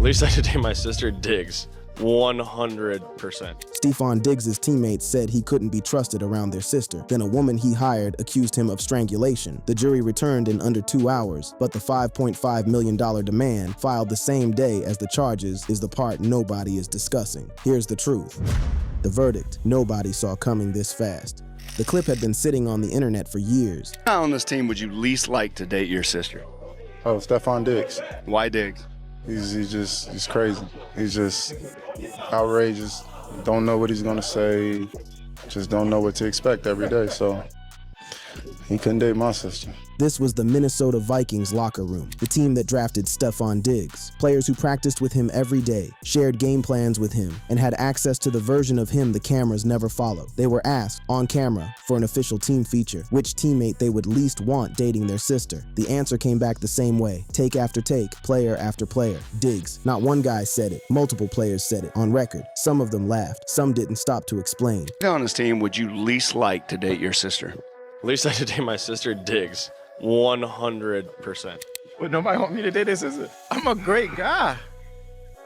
least I should date my sister Diggs. 100%. Stefon Diggs' teammates said he couldn't be trusted around their sister. Then a woman he hired accused him of strangulation. The jury returned in under 2 hours, but the $5.5 million demand, filed the same day as the charges, is the part nobody is discussing. Here's the truth. The verdict nobody saw coming this fast. The clip had been sitting on the internet for years. How on this team would you least like to date your sister? Oh, Stefon Diggs. Why Diggs? He's crazy. He's just outrageous. Don't know what he's gonna say. Just don't know what to expect every day. So he couldn't date my sister. This was the Minnesota Vikings locker room, the team that drafted Stefon Diggs. Players who practiced with him every day, shared game plans with him, and had access to the version of him the cameras never follow. They were asked, on camera, for an official team feature, which teammate they would least want dating their sister. The answer came back the same way, take after take, player after player. Diggs. Not one guy said it, multiple players said it, on record. Some of them laughed, some didn't stop to explain. How on this team would you least like to date your sister? At least I should date my sister Diggs. 100%. But nobody want me to date this sister. I'm a great guy.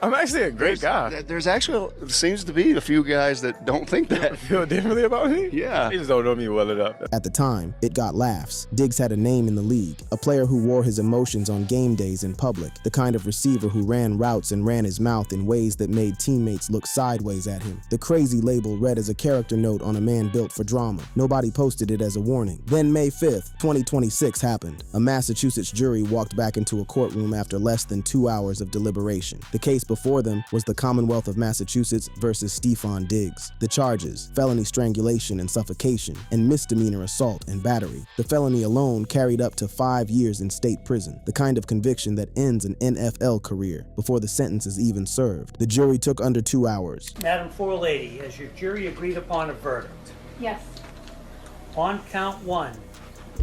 I'm actually a great guy. There's actually, seems to be a few guys that don't think that. Feel differently about me? Yeah. They just don't know me well enough. At the time, it got laughs. Diggs had a name in the league, a player who wore his emotions on game days in public, the kind of receiver who ran routes and ran his mouth in ways that made teammates look sideways at him. The crazy label read as a character note on a man built for drama. Nobody posted it as a warning. Then May 5th, 2026 happened. A Massachusetts jury walked back into a courtroom after less than 2 hours of deliberation. The case before them was the Commonwealth of Massachusetts versus Stefon Diggs. The charges: felony strangulation and suffocation, and misdemeanor assault and battery. The felony alone carried up to 5 years in state prison, the kind of conviction that ends an NFL career before the sentence is even served. The jury took under 2 hours. Madam Forelady, has your jury agreed upon a verdict? Yes. On count 1,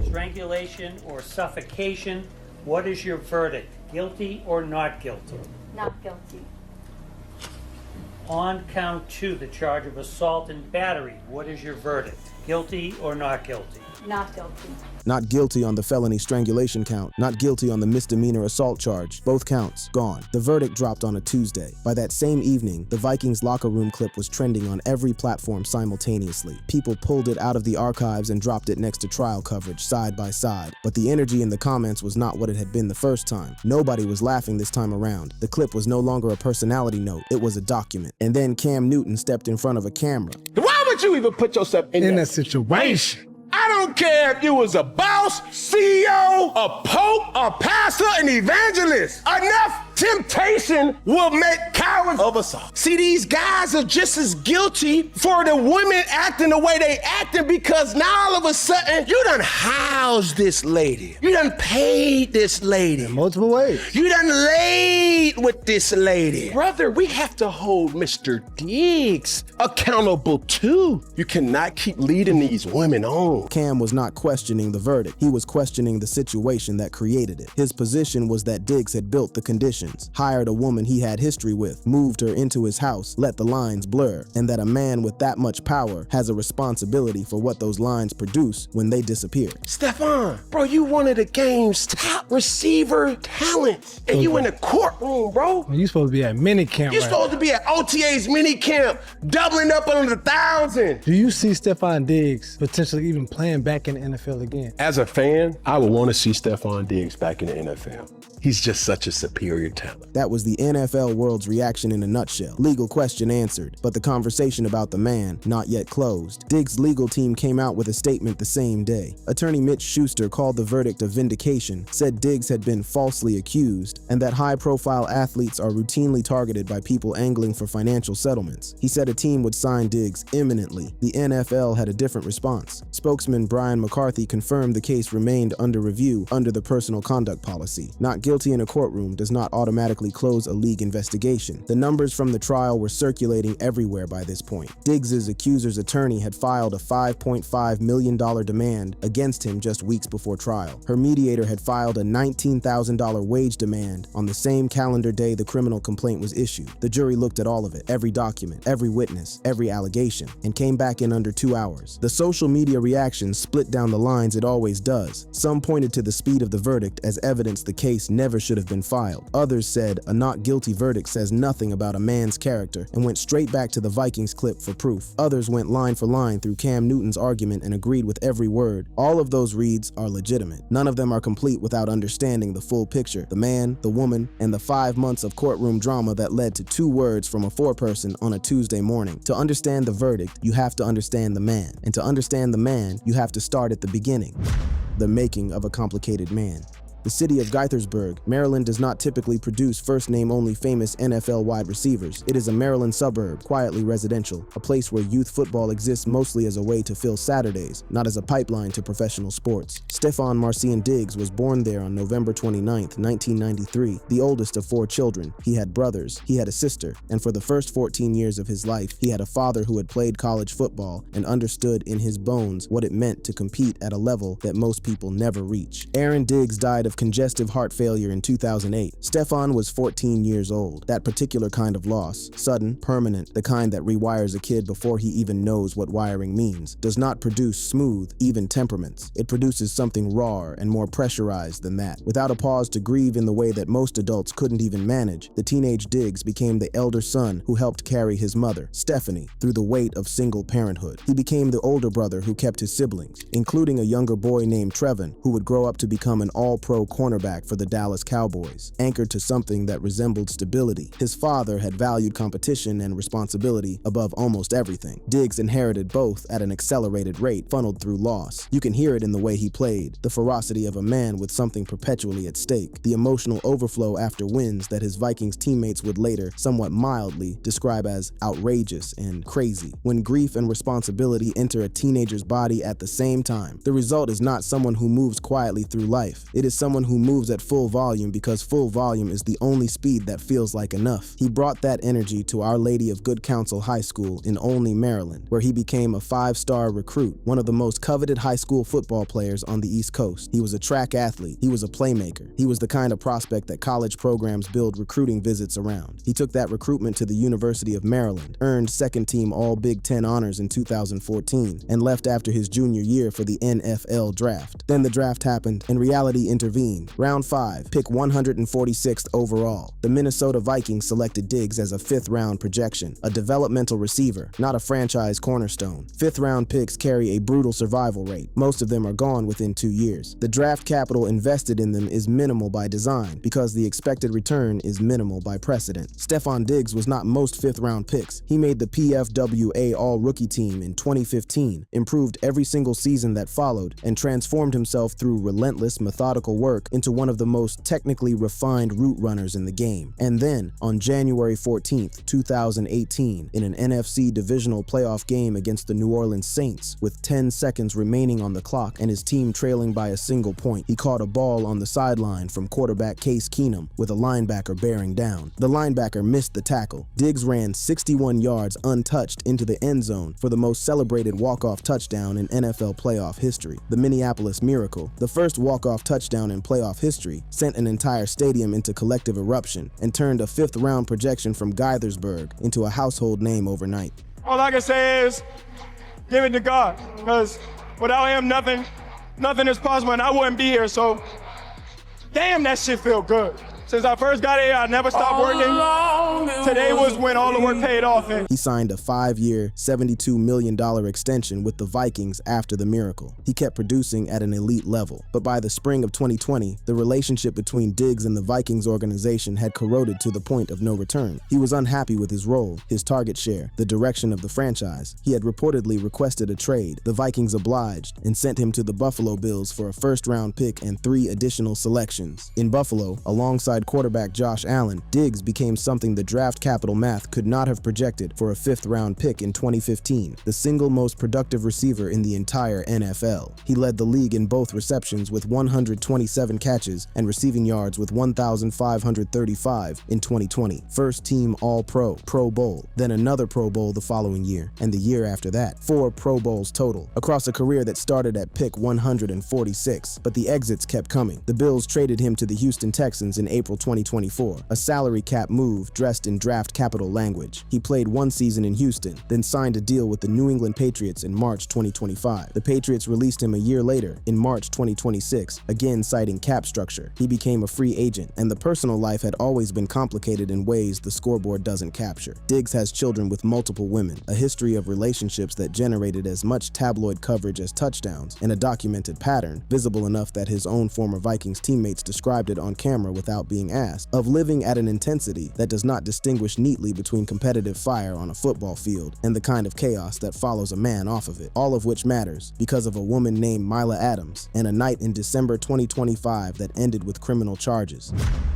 strangulation or suffocation, what is your verdict? Guilty or not guilty? Not guilty. On count 2, the charge of assault and battery, what is your verdict? Guilty or not guilty? Not guilty. Not guilty on the felony strangulation count, not guilty on the misdemeanor assault charge. Both counts gone. The verdict dropped on a Tuesday. By that same evening, the Vikings locker room clip was trending on every platform simultaneously. People pulled it out of the archives and dropped it next to trial coverage, side by side. But the energy in the comments was not what it had been the first time. Nobody was laughing this time around. The clip was no longer a personality note, it was a document. And then Cam Newton stepped in front of a camera. Why would you even put yourself in that situation? I don't care if you was a boss, CEO, a pope, a pastor, an evangelist. Enough temptation will make cowards of us all. See, these guys are just as guilty for the women acting the way they acting, because now all of a sudden, you done housed this lady. You done paid this lady. In multiple ways. You done laid with this lady. Brother, we have to hold Mr. Diggs accountable too. You cannot keep leading these women on. Cam was not questioning the verdict. He was questioning the situation that created it. His position was that Diggs had built the conditions, hired a woman he had history with, moved her into his house, let the lines blur, and that a man with that much power has a responsibility for what those lines produce when they disappear. Stefon, bro, you one of the game's top receiver talents, and you in the courtroom, bro. You supposed to be at minicamp. You supposed to be at OTA's minicamp, doubling up on the 1,000. Do you see Stefon Diggs potentially even playing back in the NFL again? As a fan, I would want to see Stefon Diggs back in the NFL. He's just such a superior talent. That was the NFL world's reaction in a nutshell. Legal question answered, but the conversation about the man not yet closed. Diggs' legal team came out with a statement the same day. Attorney Mitch Schuster called the verdict a vindication, said Diggs had been falsely accused, and that high-profile athletes are routinely targeted by people angling for financial settlements. He said a team would sign Diggs imminently. The NFL had a different response. Spokesman Brian McCarthy confirmed the case remained under review under the personal conduct policy. Not guilty in a courtroom does not automatically close a league investigation. The numbers from the trial were circulating everywhere by this point. Diggs' accuser's attorney had filed a $5.5 million demand against him just weeks before trial. Her mediator had filed a $19,000 wage demand on the same calendar day the criminal complaint was issued. The jury looked at all of it, every document, every witness, every allegation, and came back in under 2 hours. The social media reaction split down the lines it always does. Some pointed to the speed of the verdict as evidence the case never should have been filed. Others said a not guilty verdict says nothing about a man's character and went straight back to the Vikings clip for proof. Others went line for line through Cam Newton's argument and agreed with every word. All of those reads are legitimate. None of them are complete without understanding the full picture, the man, the woman, and the 5 months of courtroom drama that led to 2 words from a foreperson on a Tuesday morning. To understand the verdict, you have to understand the man. And to understand the man, you have to start at the beginning. The making of a complicated man. The city of Gaithersburg, Maryland does not typically produce first-name-only famous NFL wide receivers. It is a Maryland suburb, quietly residential, a place where youth football exists mostly as a way to fill Saturdays, not as a pipeline to professional sports. Stefon Diggs was born there on November 29, 1993, the oldest of 4 children. He had brothers, he had a sister, and for the first 14 years of his life, he had a father who had played college football and understood in his bones what it meant to compete at a level that most people never reach. Aaron Diggs died of congestive heart failure in 2008. Stefon was 14 years old. That particular kind of loss, sudden, permanent, the kind that rewires a kid before he even knows what wiring means, does not produce smooth, even temperaments. It produces something raw and more pressurized than that. Without a pause to grieve in the way that most adults couldn't even manage, the teenage Diggs became the elder son who helped carry his mother, Stephanie, through the weight of single parenthood. He became the older brother who kept his siblings, including a younger boy named Trevin, who would grow up to become an all-pro cornerback for the Dallas Cowboys, anchored to something that resembled stability. His father had valued competition and responsibility above almost everything. Diggs inherited both at an accelerated rate, funneled through loss. You can hear it in the way he played, the ferocity of a man with something perpetually at stake, the emotional overflow after wins that his Vikings teammates would later, somewhat mildly, describe as outrageous and crazy. When grief and responsibility enter a teenager's body at the same time, the result is not someone who moves quietly through life. It is someone who moves at full volume because full volume is the only speed that feels like enough. He brought that energy to Our Lady of Good Counsel High School in Olney, Maryland, where he became a 5-star recruit, one of the most coveted high school football players on the East Coast. He was a track athlete. He was a playmaker. He was the kind of prospect that college programs build recruiting visits around. He took that recruitment to the University of Maryland, earned second-team All-Big Ten honors in 2014, and left after his junior year for the NFL draft. Then the draft happened, and reality intervened. Round 5, pick 146th overall. The Minnesota Vikings selected Diggs as a 5th-round projection, a developmental receiver, not a franchise cornerstone. 5th-round picks carry a brutal survival rate. Most of them are gone within 2 years. The draft capital invested in them is minimal by design because the expected return is minimal by precedent. Stefon Diggs was not most 5th-round picks. He made the PFWA All-Rookie team in 2015, improved every single season that followed, and transformed himself through relentless, methodical work into one of the most technically refined route runners in the game. And then, on January 14th, 2018, in an NFC divisional playoff game against the New Orleans Saints, with 10 seconds remaining on the clock and his team trailing by a single point, he caught a ball on the sideline from quarterback Case Keenum with a linebacker bearing down. The linebacker missed the tackle. Diggs ran 61 yards untouched into the end zone for the most celebrated walk-off touchdown in NFL playoff history, the Minneapolis Miracle. The first walk-off touchdown in playoff history sent an entire stadium into collective eruption and turned a 5th-round projection from Gaithersburg into a household name overnight. All I can say is give it to God, because without him, nothing is possible, and I wouldn't be here, so damn, that shit feel good. Since I first got here, I never stopped working. Today was when all the work paid off. He signed a 5-year, $72 million extension with the Vikings after the Miracle. He kept producing at an elite level. But by the spring of 2020, the relationship between Diggs and the Vikings organization had corroded to the point of no return. He was unhappy with his role, his target share, the direction of the franchise. He had reportedly requested a trade. The Vikings obliged and sent him to the Buffalo Bills for a 1st-round pick and 3 additional selections. In Buffalo, alongside quarterback Josh Allen, Diggs became something the draft capital math could not have projected for a 5th-round pick in 2015, the single most productive receiver in the entire NFL. He led the league in both receptions with 127 catches and receiving yards with 1,535 in 2020. First-team All-Pro, Pro Bowl, then another Pro Bowl the following year, and the year after that. 4 Pro Bowls total, across a career that started at pick 146, but the exits kept coming. The Bills traded him to the Houston Texans in April April 2024, a salary cap move dressed in draft capital language. He played 1 season in Houston, then signed a deal with the New England Patriots in March 2025. The Patriots released him a year later, in March 2026, again citing cap structure. He became a free agent, and the personal life had always been complicated in ways the scoreboard doesn't capture. Diggs has children with multiple women, a history of relationships that generated as much tabloid coverage as touchdowns, and a documented pattern, visible enough that his own former Vikings teammates described it on camera without being asked, of living at an intensity that does not distinguish neatly between competitive fire on a football field and the kind of chaos that follows a man off of it, all of which matters because of a woman named Mila Adams and a night in December 2025 that ended with criminal charges.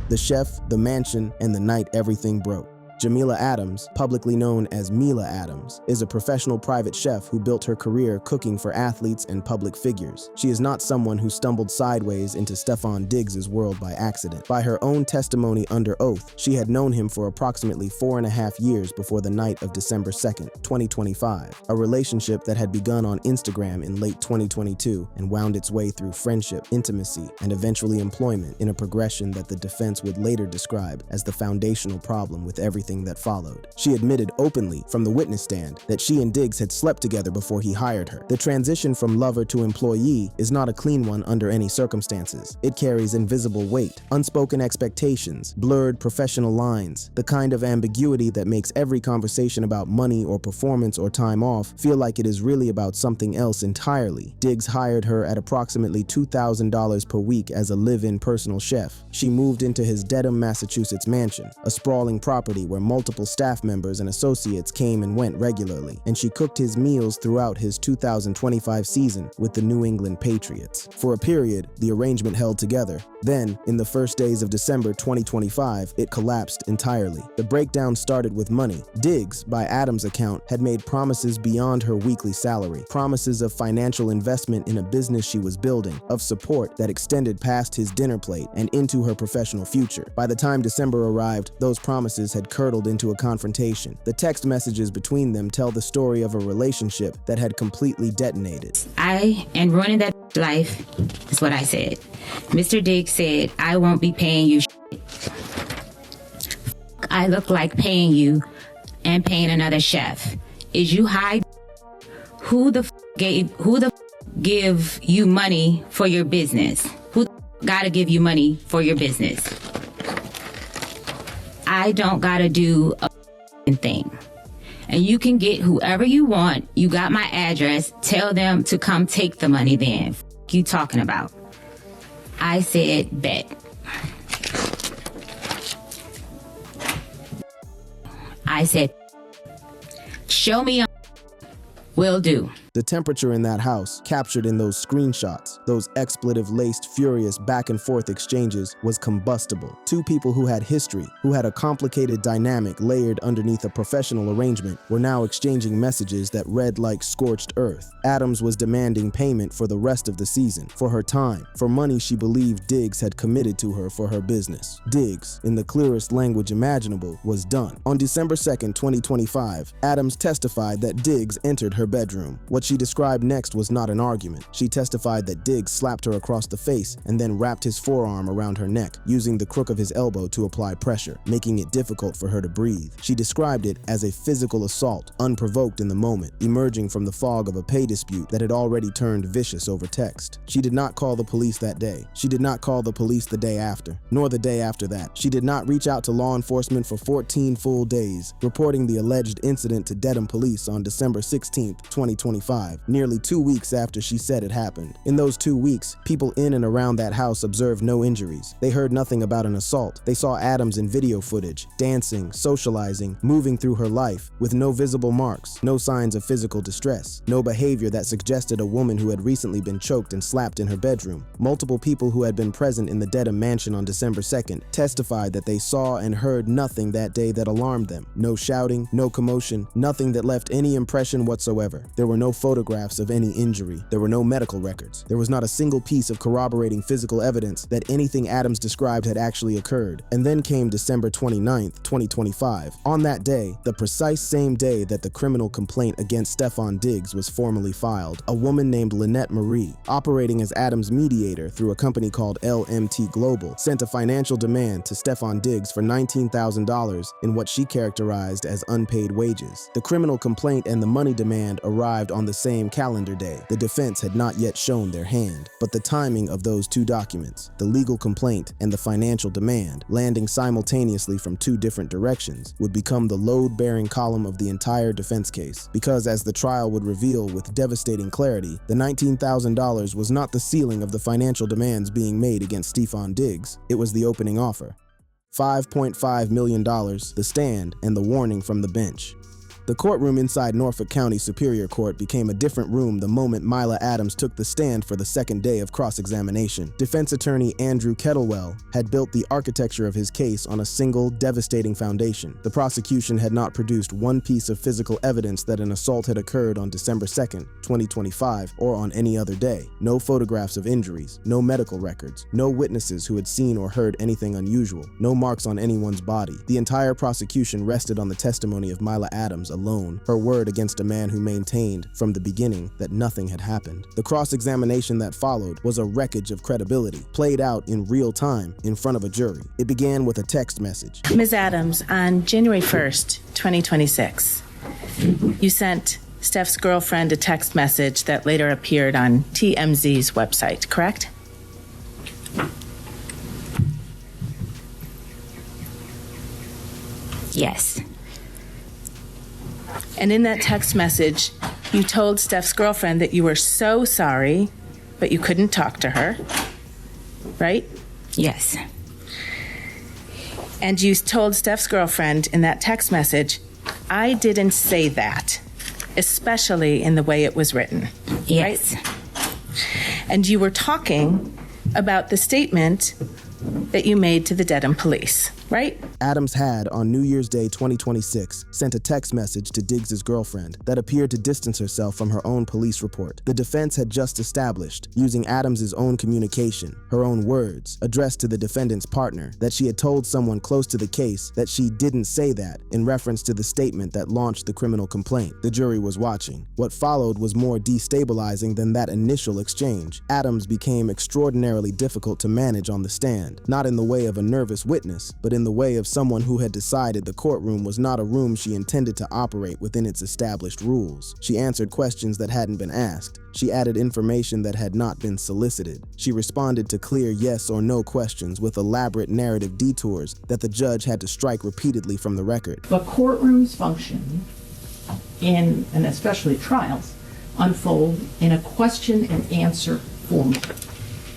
The chef, the mansion, and the night everything broke. Jamila Adams, publicly known as Mila Adams, is a professional private chef who built her career cooking for athletes and public figures. She is not someone who stumbled sideways into Stefon Diggs' world by accident. By her own testimony under oath, she had known him for approximately 4.5 years before the night of December 2nd, 2025, a relationship that had begun on Instagram in late 2022 and wound its way through friendship, intimacy, and eventually employment in a progression that the defense would later describe as the foundational problem with everything that followed. She admitted openly from the witness stand that she and Diggs had slept together before he hired her. The transition from lover to employee is not a clean one under any circumstances. It carries invisible weight, unspoken expectations, blurred professional lines, the kind of ambiguity that makes every conversation about money or performance or time off feel like it is really about something else entirely. Diggs hired her at approximately $2,000 per week as a live-in personal chef. She moved into his Dedham, Massachusetts mansion, a sprawling property where multiple staff members and associates came and went regularly, and she cooked his meals throughout his 2025 season with the New England Patriots. For a period, the arrangement held together. Then, in the first days of December 2025, it collapsed entirely. The breakdown started with money. Diggs, by Adams' account, had made promises beyond her weekly salary, promises of financial investment in a business she was building, of support that extended past his dinner plate and into her professional future. By the time December arrived, those promises had curdled into a confrontation. The text messages between them tell the story of a relationship that had completely detonated. I am ruining that life, is what I said. Mr. Diggs said, I won't be paying you I look like paying you and paying another chef. Is you high? Who the give you money for your business? Who gotta give you money for your business? I don't gotta do a thing. And you can get whoever you want. You got my address. Tell them to come take the money then. You talking about? I said, bet. I said, show me will do. The temperature in that house, captured in those screenshots, those expletive-laced, furious back-and-forth exchanges, was combustible. Two people who had history, who had a complicated dynamic layered underneath a professional arrangement, were now exchanging messages that read like scorched earth. Adams was demanding payment for the rest of the season, for her time, for money she believed Diggs had committed to her for her business. Diggs, in the clearest language imaginable, was done. On December 2nd, 2025, Adams testified that Diggs entered her bedroom. What she described next was not an argument. She testified that Diggs slapped her across the face and then wrapped his forearm around her neck, using the crook of his elbow to apply pressure, making it difficult for her to breathe. She described it as a physical assault, unprovoked in the moment, emerging from the fog of a pay dispute that had already turned vicious over text. She did not call the police that day. She did not call the police the day after, nor the day after that. She did not reach out to law enforcement for 14 full days, reporting the alleged incident to Dedham police on December 16th, 2025, nearly 2 weeks after she said it happened. In those 2 weeks, people in and around that house observed no injuries. They heard nothing about an assault. They saw Adams in video footage, dancing, socializing, moving through her life, with no visible marks, no signs of physical distress, no behavior that suggested a woman who had recently been choked and slapped in her bedroom. Multiple people who had been present in the Dedham mansion on December 2nd testified that they saw and heard nothing that day that alarmed them. No shouting, no commotion, nothing that left any impression whatsoever. There were no photographs of any injury. There were no medical records. There was not a single piece of corroborating physical evidence that anything Adams described had actually occurred. And then came December 29th, 2025. On that day, the precise same day that the criminal complaint against Stefon Diggs was formally filed, a woman named Lynette Marie, operating as Adams' mediator through a company called LMT Global, sent a financial demand to Stefon Diggs for $19,000 in what she characterized as unpaid wages. The criminal complaint and the money demand arrived on the same calendar day. The defense had not yet shown their hand, but the timing of those two documents, the legal complaint and the financial demand, landing simultaneously from two different directions, would become the load-bearing column of the entire defense case. Because as the trial would reveal with devastating clarity, the $19,000 was not the ceiling of the financial demands being made against Stefon Diggs, it was the opening offer. $5.5 million, the stand, and the warning from the bench. The courtroom inside Norfolk County Superior Court became a different room the moment Myla Adams took the stand for the second day of cross-examination. Defense attorney Andrew Kettlewell had built the architecture of his case on a single, devastating foundation. The prosecution had not produced one piece of physical evidence that an assault had occurred on December 2nd, 2025, or on any other day. No photographs of injuries, no medical records, no witnesses who had seen or heard anything unusual, no marks on anyone's body. The entire prosecution rested on the testimony of Myla Adams alone, her word against a man who maintained from the beginning that nothing had happened. The cross-examination that followed was a wreckage of credibility, played out in real time in front of a jury. It began with a text message. Ms. Adams, on January 1st, 2026, you sent Steph's girlfriend a text message that later appeared on TMZ's website, correct? Yes. And in that text message, you told Steph's girlfriend that you were so sorry, but you couldn't talk to her, right? Yes. And you told Steph's girlfriend in that text message, I didn't say that, especially in the way it was written. Yes. Right? And you were talking about the statement that you made to the Dedham police, right? Adams had, on New Year's Day 2026, sent a text message to Diggs' girlfriend that appeared to distance herself from her own police report. The defense had just established, using Adams' own communication, her own words, addressed to the defendant's partner, that she had told someone close to the case that she didn't say that in reference to the statement that launched the criminal complaint. The jury was watching. What followed was more destabilizing than that initial exchange. Adams became extraordinarily difficult to manage on the stand, not in the way of a nervous witness, but in the way of someone who had decided the courtroom was not a room she intended to operate within its established rules. She answered questions that hadn't been asked. She added information that had not been solicited. She responded to clear yes or no questions with elaborate narrative detours that the judge had to strike repeatedly from the record. But courtrooms function and especially trials, unfold in a question and answer format.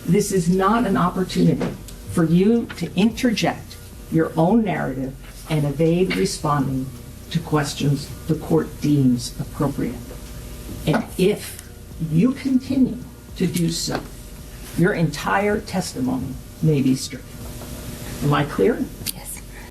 This is not an opportunity for you to interject your own narrative and evade responding to questions the court deems appropriate. And if you continue to do so, your entire testimony may be stricken. Am I clear?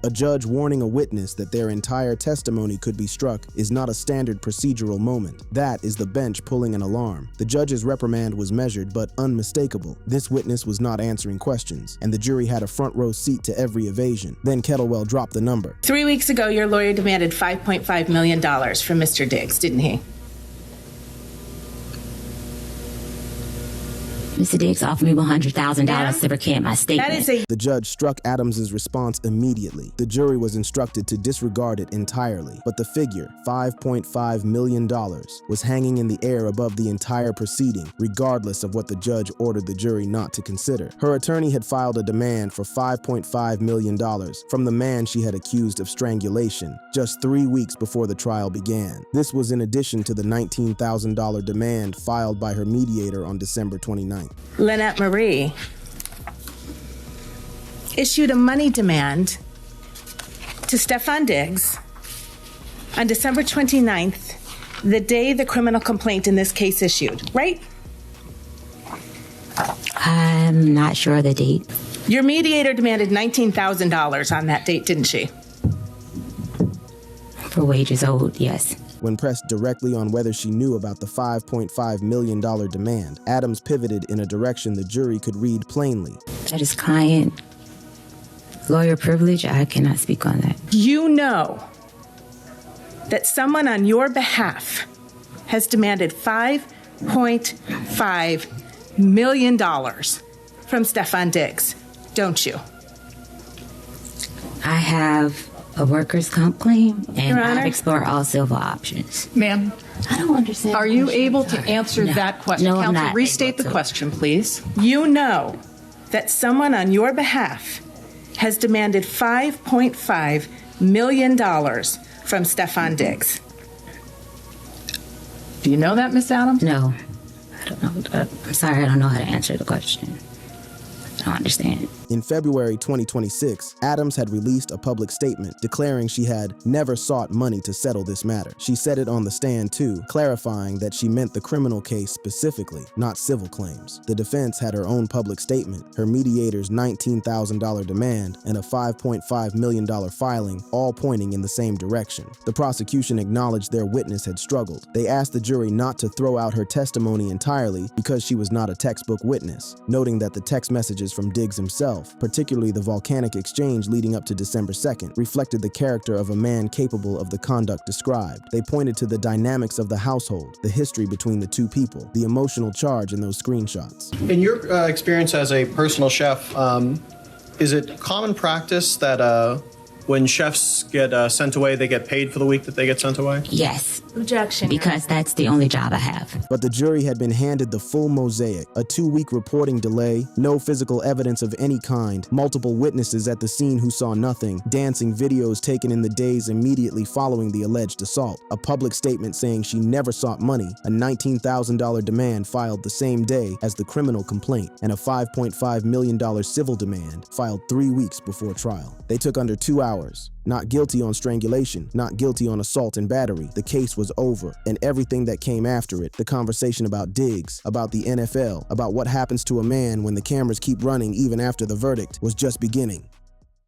A judge warning a witness that their entire testimony could be struck is not a standard procedural moment. That is the bench pulling an alarm. The judge's reprimand was measured but unmistakable. This witness was not answering questions, and the jury had a front row seat to every evasion. Then Kettlewell dropped the number. 3 weeks ago, your lawyer demanded $5.5 million from Mr. Diggs, didn't he? Mr. Diggs offered me $100,000 to recant my statement. The judge struck Adams's response immediately. The jury was instructed to disregard it entirely, but the figure, $5.5 million, was hanging in the air above the entire proceeding, regardless of what the judge ordered the jury not to consider. Her attorney had filed a demand for $5.5 million from the man she had accused of strangulation just 3 weeks before the trial began. This was in addition to the $19,000 demand filed by her mediator on December 29th. Lynette Marie issued a money demand to Stefon Diggs on December 29th, the day the criminal complaint in this case issued, right? I'm not sure of the date. Your mediator demanded $19,000 on that date, didn't she? For wages owed, yes. When pressed directly on whether she knew about the $5.5 million demand, Adams pivoted in a direction the jury could read plainly. That is client lawyer privilege. I cannot speak on that. You know that someone on your behalf has demanded $5.5 million from Stefon Diggs, don't you? I have a workers' comp claim, and Your Honor? I've explored all civil options. Ma'am, I don't understand. are you able to answer that question? No, I'm Counsel, not restate able the to. question, please. You know that someone on your behalf has demanded $5.5 million from Stefon Diggs. Do you know that, Miss Adams? No, I don't know. I'm sorry, I don't know how to answer the question. I don't understand. In February 2026, Adams had released a public statement declaring she had never sought money to settle this matter. She said it on the stand too, clarifying that she meant the criminal case specifically, not civil claims. The defense had her own public statement, her mediator's $19,000 demand, and a $5.5 million filing, all pointing in the same direction. The prosecution acknowledged their witness had struggled. They asked the jury not to throw out her testimony entirely because she was not a textbook witness, noting that the text messages from Diggs himself, particularly the volcanic exchange leading up to December 2nd, reflected the character of a man capable of the conduct described. They pointed to the dynamics of the household, the history between the two people, the emotional charge in those screenshots. In your experience as a personal chef, is it common practice that when chefs get sent away, they get paid for the week that they get sent away? Yes. Objection. Because that's the only job I have. But the jury had been handed the full mosaic, a 2-week reporting delay, no physical evidence of any kind, multiple witnesses at the scene who saw nothing, dancing videos taken in the days immediately following the alleged assault, a public statement saying she never sought money, a $19,000 demand filed the same day as the criminal complaint, and a $5.5 million civil demand filed 3 weeks before trial. They took under 2 hours. Not guilty on strangulation, not guilty on assault and battery. The case was over, and everything that came after it, the conversation about Diggs, about the NFL, about what happens to a man when the cameras keep running even after the verdict, was just beginning.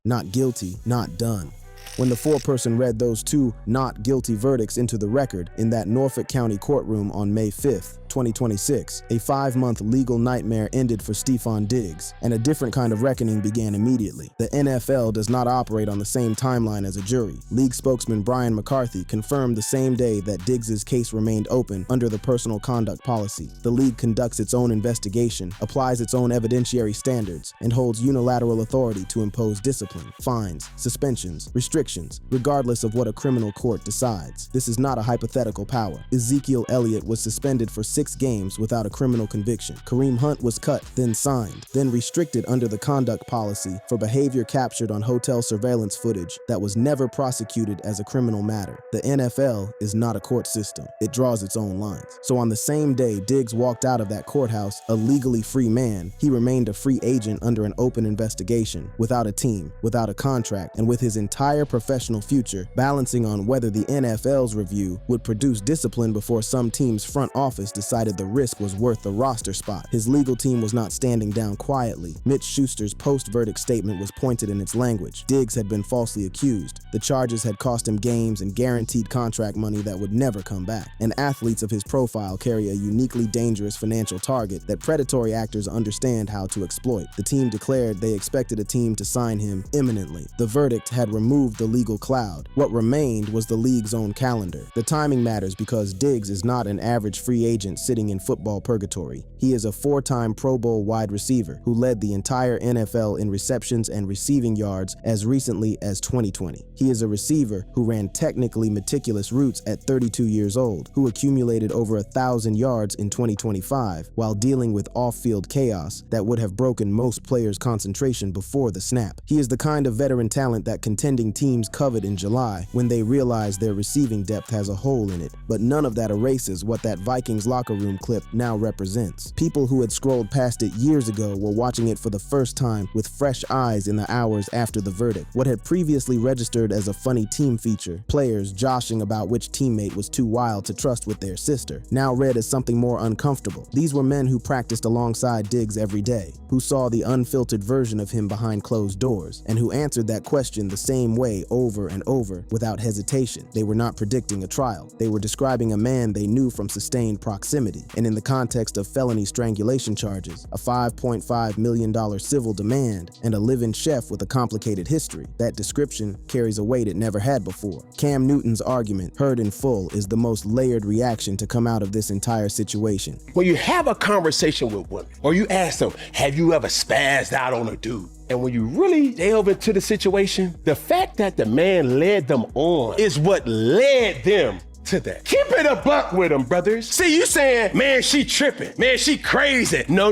Not guilty, not done. When the foreperson read those 2 not guilty verdicts into the record in that Norfolk County courtroom on May 5th, 2026, a 5-month legal nightmare ended for Stefon Diggs, and a different kind of reckoning began immediately. The NFL does not operate on the same timeline as a jury. League spokesman Brian McCarthy confirmed the same day that Diggs' case remained open under the personal conduct policy. The league conducts its own investigation, applies its own evidentiary standards, and holds unilateral authority to impose discipline, fines, suspensions, restrictions, regardless of what a criminal court decides. This is not a hypothetical power. Ezekiel Elliott was suspended for 6 games without a criminal conviction. Kareem Hunt was cut, then signed, then restricted under the conduct policy for behavior captured on hotel surveillance footage that was never prosecuted as a criminal matter. The NFL is not a court system. It draws its own lines. So on the same day Diggs walked out of that courthouse a legally free man, he remained a free agent under an open investigation, without a team, without a contract, and with his entire professional future balancing on whether the NFL's review would produce discipline before some team's front office decided the risk was worth the roster spot. His legal team was not standing down quietly. Mitch Schuster's post-verdict statement was pointed in its language. Diggs had been falsely accused. The charges had cost him games and guaranteed contract money that would never come back. And athletes of his profile carry a uniquely dangerous financial target that predatory actors understand how to exploit. The team declared they expected a team to sign him imminently. The verdict had removed the legal cloud. What remained was the league's own calendar. The timing matters because Diggs is not an average free agent sitting in football purgatory. He is a 4-time Pro Bowl wide receiver who led the entire NFL in receptions and receiving yards as recently as 2020. He is a receiver who ran technically meticulous routes at 32 years old, who accumulated over 1,000 yards in 2025 while dealing with off-field chaos that would have broken most players' concentration before the snap. He is the kind of veteran talent that contending teams covet in July when they realize their receiving depth has a hole in it, but none of that erases what that Vikings locker locker room clip now represents. People who had scrolled past it years ago were watching it for the first time with fresh eyes in the hours after the verdict. What had previously registered as a funny team feature, players joshing about which teammate was too wild to trust with their sister, now read as something more uncomfortable. These were men who practiced alongside Diggs every day, who saw the unfiltered version of him behind closed doors, and who answered that question the same way over and over without hesitation. They were not predicting a trial. They were describing a man they knew from sustained proximity, and in the context of felony strangulation charges, a $5.5 million civil demand, and a live-in chef with a complicated history, that description carries a weight it never had before. Cam Newton's argument, heard in full, is the most layered reaction to come out of this entire situation. When you have a conversation with women, or you ask them, have you ever spazzed out on a dude? And when you really delve into the situation, the fact that the man led them on is what led them to that. Keep it a buck with them, brothers. See, you saying, man, she tripping. Man, she crazy. No,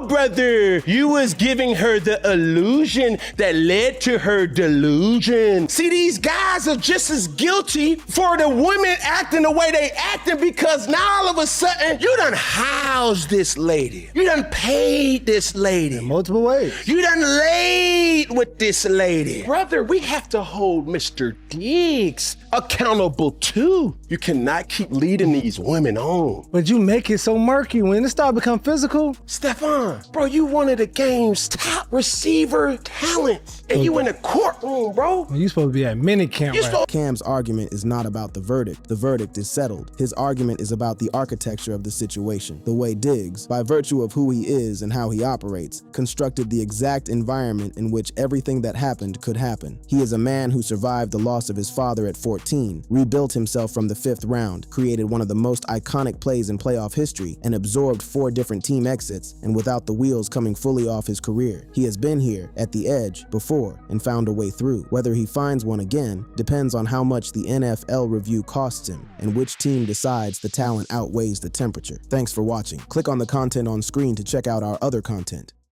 brother. You was giving her the illusion that led to her delusion. See, these guys are just as guilty for the women acting the way they acting because now all of a sudden, you done housed this lady. You done paid this lady. In multiple ways. You done laid with this lady. Brother, we have to hold Mr. Diggs accountable too. You cannot keep leading these women on. But you make it so murky when it start become physical. Stefon, bro, you one of the game's top receiver talents. And you in the courtroom, bro. You supposed to be at minicamp, right? Cam's argument is not about the verdict. The verdict is settled. His argument is about the architecture of the situation, the way Diggs, by virtue of who he is and how he operates, constructed the exact environment in which everything that happened could happen. He is a man who survived the loss of his father at 14, rebuilt himself from the 5th round, created one of the most iconic plays in playoff history, and absorbed 4 different team exits, and without the wheels coming fully off his career. He has been here, at the edge, before, and found a way through. Whether he finds one again depends on how much the NFL review costs him, and which team decides the talent outweighs the temperature. Thanks for watching. Click on the content on screen to check out our other content.